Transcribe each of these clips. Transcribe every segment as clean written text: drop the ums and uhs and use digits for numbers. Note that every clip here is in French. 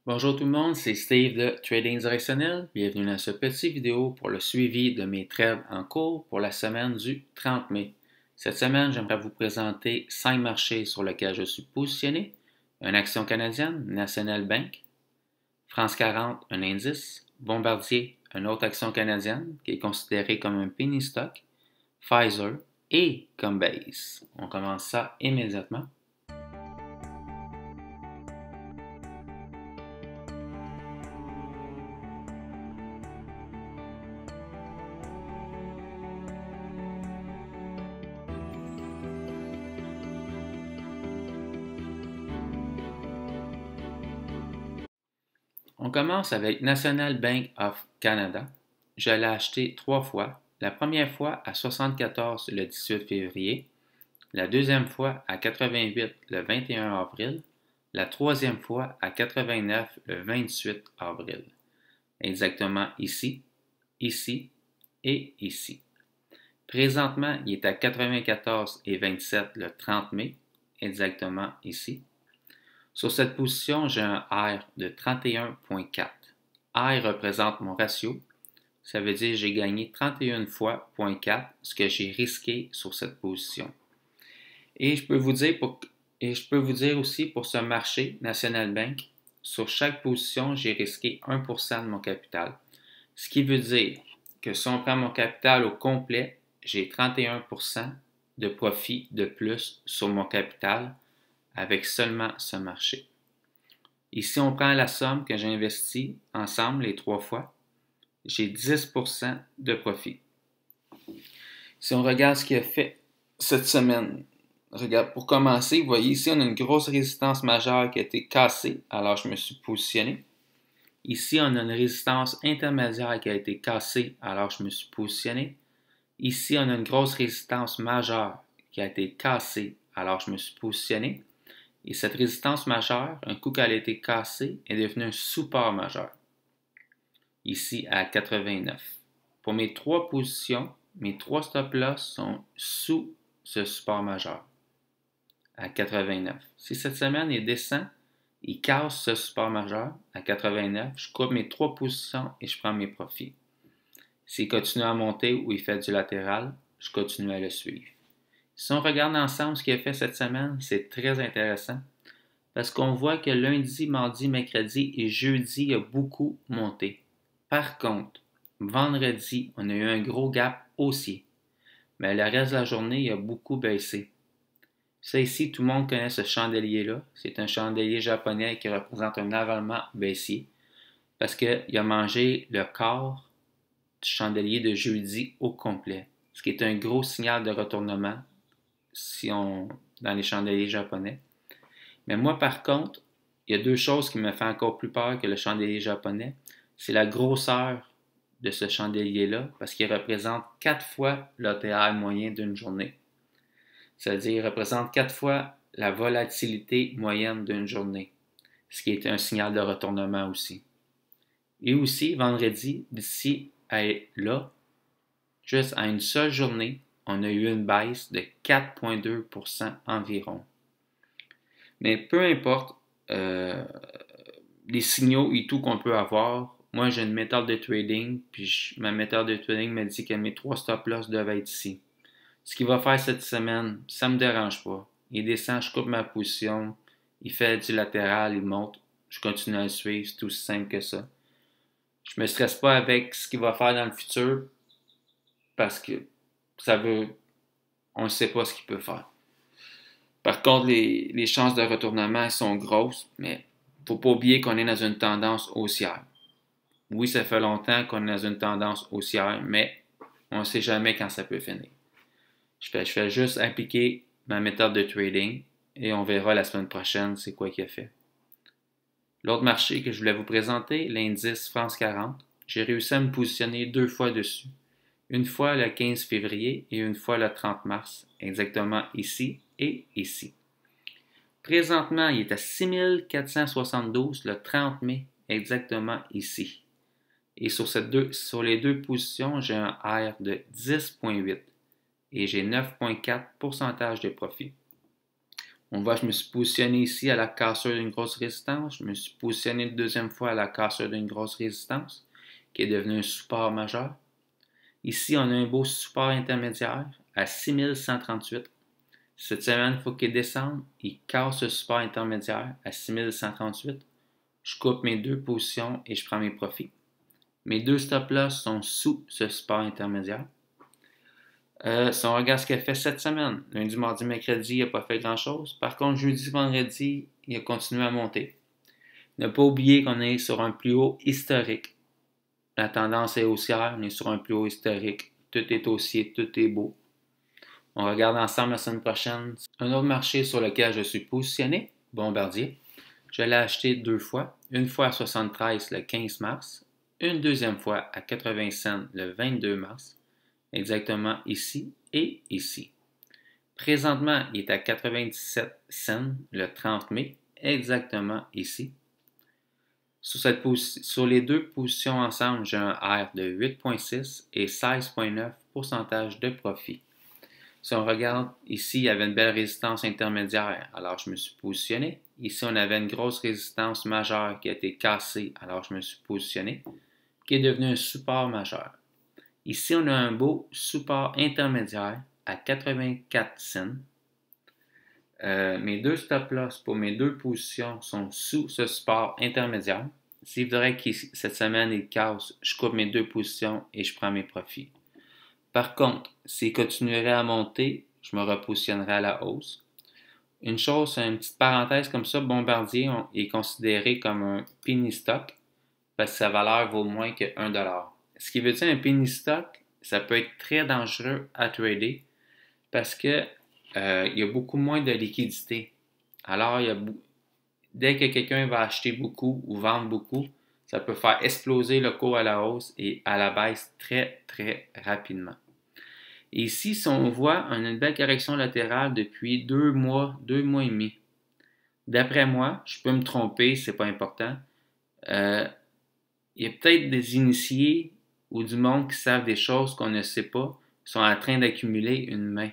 Bonjour tout le monde, c'est Steve de Trading Directionnel. Bienvenue dans ce petit vidéo pour le suivi de mes trades en cours pour la semaine du 30 mai. Cette semaine, j'aimerais vous présenter 5 marchés sur lesquels je suis positionné. Une action canadienne, National Bank, France 40, un indice, Bombardier, une autre action canadienne qui est considérée comme un penny stock, Pfizer et Combase. On commence ça immédiatement. On commence avec National Bank of Canada. Je l'ai acheté 3 fois. La première fois à 74 le 18 février, la deuxième fois à 88 le 21 avril, la troisième fois à 89 le 28 avril. Exactement ici, ici et ici. Présentement, il est à 94 et 27 le 30 mai, exactement ici. Sur cette position, j'ai un R de 31,4. R représente mon ratio. Ça veut dire que j'ai gagné 31 fois 0,4 ce que j'ai risqué sur cette position. Et je peux vous dire aussi pour ce marché National Bank, sur chaque position, j'ai risqué 1% de mon capital. Ce qui veut dire que si on prend mon capital au complet, j'ai 31% de profit de plus sur mon capital avec seulement ce marché. Ici, on prend la somme que j'ai investie ensemble les 3 fois. J'ai 10% de profit. Si on regarde ce qu'il a fait cette semaine, regarde, pour commencer, vous voyez ici, on a une grosse résistance majeure qui a été cassée, alors je me suis positionné. Ici, on a une résistance intermédiaire qui a été cassée, alors je me suis positionné. Ici, on a une grosse résistance majeure qui a été cassée, alors je me suis positionné. Et cette résistance majeure, un coup qu'elle a été cassée, est devenue un support majeur. Ici à 89. Pour mes 3 positions, mes 3 stop-loss sont sous ce support majeur à 89. Si cette semaine il descend, il casse ce support majeur à 89, je coupe mes 3 positions et je prends mes profits. S'il continue à monter ou il fait du latéral, je continue à le suivre. Si on regarde ensemble ce qu'il a fait cette semaine, c'est très intéressant parce qu'on voit que lundi, mardi, mercredi et jeudi, il a beaucoup monté. Par contre, vendredi, on a eu un gros gap haussier, mais le reste de la journée, il a beaucoup baissé. Ça ici, tout le monde connaît ce chandelier-là. C'est un chandelier japonais qui représente un avalement baissier parce qu'il a mangé le corps du chandelier de jeudi au complet, ce qui est un gros signal de retournement dans les chandeliers japonais. Mais moi, par contre, il y a 2 choses qui me font encore plus peur que le chandelier japonais. C'est la grosseur de ce chandelier-là, parce qu'il représente 4 fois l'OTR moyen d'une journée. C'est-à-dire, il représente 4 fois la volatilité moyenne d'une journée, ce qui est un signal de retournement aussi. Et aussi, vendredi, d'ici à là, juste à une seule journée, on a eu une baisse de 4,2% environ. Mais peu importe les signaux et tout qu'on peut avoir, moi j'ai une méthode de trading, puis ma méthode de trading me dit que mes 3 stop-loss doivent être ici. Ce qu'il va faire cette semaine, ça ne me dérange pas. Il descend, je coupe ma position, il fait du latéral, il monte, je continue à le suivre, c'est aussi simple que ça. Je ne me stresse pas avec ce qu'il va faire dans le futur parce que on ne sait pas ce qu'il peut faire. Par contre, les chances de retournement sont grosses, mais il ne faut pas oublier qu'on est dans une tendance haussière. Oui, ça fait longtemps qu'on est dans une tendance haussière, mais on ne sait jamais quand ça peut finir. Je fais juste appliquer ma méthode de trading et on verra la semaine prochaine c'est quoi qu'il a fait. L'autre marché que je voulais vous présenter, l'indice France 40, j'ai réussi à me positionner 2 fois dessus. Une fois le 15 février et une fois le 30 mars, exactement ici et ici. Présentement, il est à 6472 le 30 mai, exactement ici. Et sur les 2 positions, j'ai un R de 10,8 et j'ai 9,4% de profit. On voit que je me suis positionné ici à la cassure d'une grosse résistance. Je me suis positionné une deuxième fois à la cassure d'une grosse résistance, qui est devenu un support majeur. Ici, on a un beau support intermédiaire à 6138. Cette semaine, il faut qu'il descende. Il casse ce support intermédiaire à 6138. Je coupe mes deux positions et je prends mes profits. Mes deux stop-loss sont sous ce support intermédiaire. Si on regarde ce qu'il a fait cette semaine, lundi, mardi, mercredi, il n'a pas fait grand-chose. Par contre, jeudi, vendredi, il a continué à monter. Ne pas oublier qu'on est sur un plus haut historique. La tendance est haussière, on est sur un plus haut historique. Tout est haussier, tout est beau. On regarde ensemble la semaine prochaine. Un autre marché sur lequel je suis positionné, Bombardier. Je l'ai acheté deux fois. Une fois à 73 le 15 mars. Une deuxième fois à 80 cents le 22 mars. Exactement ici et ici. Présentement, il est à 97 cents le 30 mai. Exactement ici. Sur les deux positions ensemble, j'ai un R de 8,6 et 16,9% de profit. Si on regarde, ici, il y avait une belle résistance intermédiaire, alors je me suis positionné. Ici, on avait une grosse résistance majeure qui a été cassée, alors je me suis positionné, qui est devenu un support majeur. Ici, on a un beau support intermédiaire à 84 cents. Mes deux stop-loss pour mes deux positions sont sous ce support intermédiaire. S'il faudrait que cette semaine il casse, je coupe mes deux positions et je prends mes profits. Par contre, s'il continuerait à monter, je me repositionnerai à la hausse. Une chose, une petite parenthèse comme ça, Bombardier est considéré comme un penny stock parce que sa valeur vaut moins que 1$. Ce qui veut dire un penny stock, ça peut être très dangereux à trader parce que il y a beaucoup moins de liquidité. Alors, dès que quelqu'un va acheter beaucoup ou vendre beaucoup, ça peut faire exploser le cours à la hausse et à la baisse très, très rapidement. Et ici, si on voit, on a une belle correction latérale depuis 2 mois et demi. D'après moi, je peux me tromper, c'est pas important. Il y a peut-être des initiés ou du monde qui savent des choses qu'on ne sait pas, qui sont en train d'accumuler une main.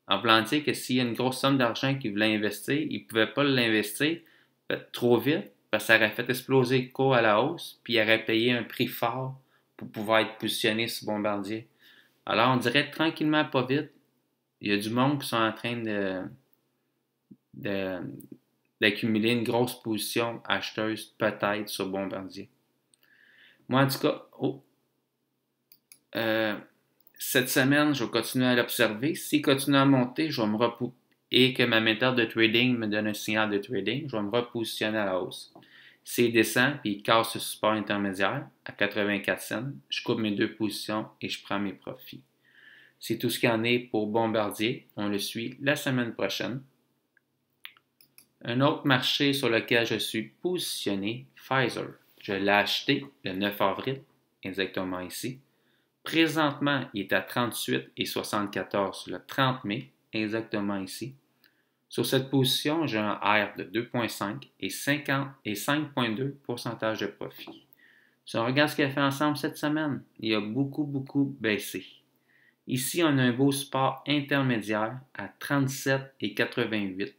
En voulant dire que s'il y a une grosse somme d'argent qu'ils voulaient investir, ils ne pouvaient pas l'investir trop vite parce que ça aurait fait exploser le cours à la hausse, puis ils auraient payé un prix fort pour pouvoir être positionné sur Bombardier. Alors, on dirait tranquillement, pas vite, il y a du monde qui sont en train d'accumuler une grosse position acheteuse, peut-être, sur Bombardier. Moi, en tout cas, cette semaine, je vais continuer à l'observer. S'il continue à monter, je vais me et que ma méthode de trading me donne un signal de trading, je vais me repositionner à la hausse. S'il descend et il casse ce support intermédiaire à 84 cents, je coupe mes deux positions et je prends mes profits. C'est tout ce qu'il y en est pour Bombardier. On le suit la semaine prochaine. Un autre marché sur lequel je suis positionné, Pfizer. Je l'ai acheté le 9 avril, exactement ici. Présentement, il est à 38,74 le 30 mai, exactement ici. Sur cette position, j'ai un R de 2,5 et 5,2% de profit. Si on regarde ce qu'il a fait ensemble cette semaine, il a beaucoup baissé. Ici, on a un beau support intermédiaire à 37,88.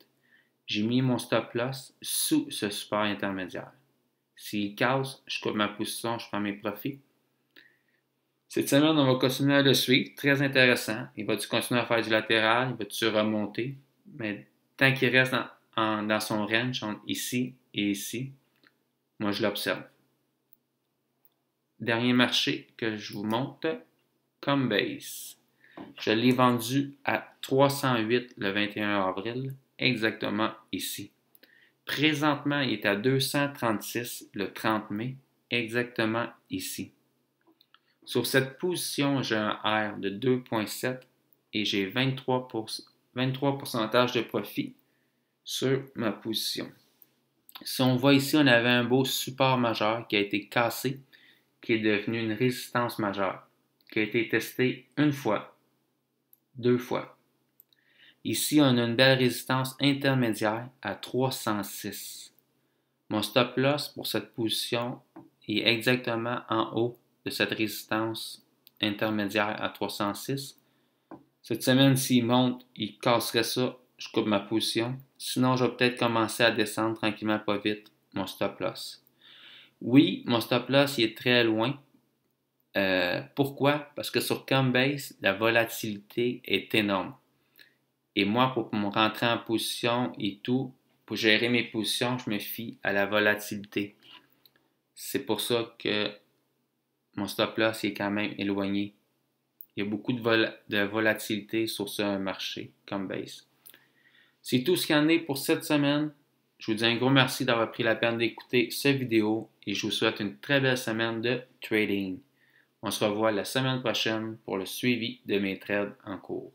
J'ai mis mon stop loss sous ce support intermédiaire. S'il casse, je coupe ma position, je prends mes profits. Cette semaine, on va continuer à le suivre. Très intéressant. Il va-tu continuer à faire du latéral? Il va-tu remonter? Mais tant qu'il reste dans son range, entre ici et ici, moi, je l'observe. Dernier marché que je vous montre, Coinbase. Je l'ai vendu à 308 le 21 avril, exactement ici. Présentement, il est à 236 le 30 mai, exactement ici. Sur cette position, j'ai un R de 2,7 et j'ai 23% de profit sur ma position. Si on voit ici, on avait un beau support majeur qui a été cassé, qui est devenu une résistance majeure, qui a été testé une fois, deux fois. Ici, on a une belle résistance intermédiaire à 306. Mon stop loss pour cette position est exactement en haut de cette résistance intermédiaire à 306. Cette semaine, s'il monte, il casserait ça, je coupe ma position. Sinon, je vais peut-être commencer à descendre tranquillement pas vite mon stop loss. Oui, mon stop loss il est très loin. Pourquoi? Parce que sur Coinbase, la volatilité est énorme. Et moi, pour me rentrer en position et tout, pour gérer mes positions, je me fie à la volatilité. C'est pour ça que mon stop loss est quand même éloigné. Il y a beaucoup de volatilité sur ce marché, Coinbase. C'est tout ce qu'il y en est pour cette semaine. Je vous dis un gros merci d'avoir pris la peine d'écouter cette vidéo et je vous souhaite une très belle semaine de trading. On se revoit la semaine prochaine pour le suivi de mes trades en cours.